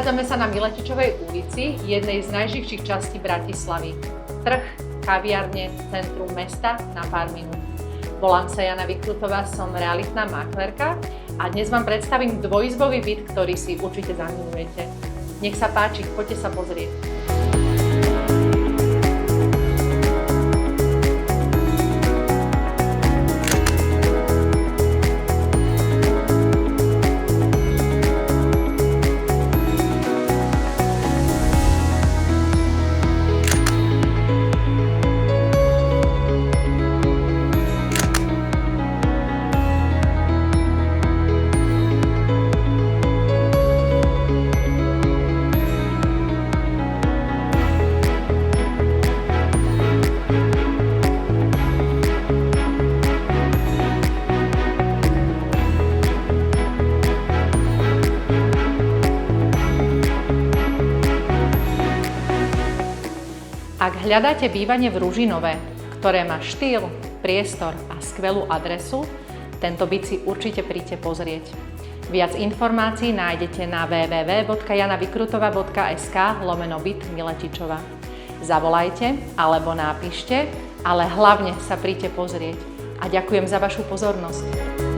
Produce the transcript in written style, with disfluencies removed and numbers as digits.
Nachádzame sa na Miletičovej ulici, jednej z najživších častí Bratislavy. Trh, kaviarne, centrum mesta na pár minút. Volám sa Jana Vikrutová, som realitná maklerka a dnes vám predstavím dvojizbový byt, ktorý si určite zamilujete. Nech sa páči, poďte sa pozrieť. Ak hľadáte bývanie v Ružinove, ktoré má štýl, priestor a skvelú adresu, tento byt si určite príďte pozrieť. Viac informácií nájdete na www.janavikrutová.sk/byt Miletičova. Zavolajte alebo napíšte, ale hlavne sa príďte pozrieť. A ďakujem za vašu pozornosť.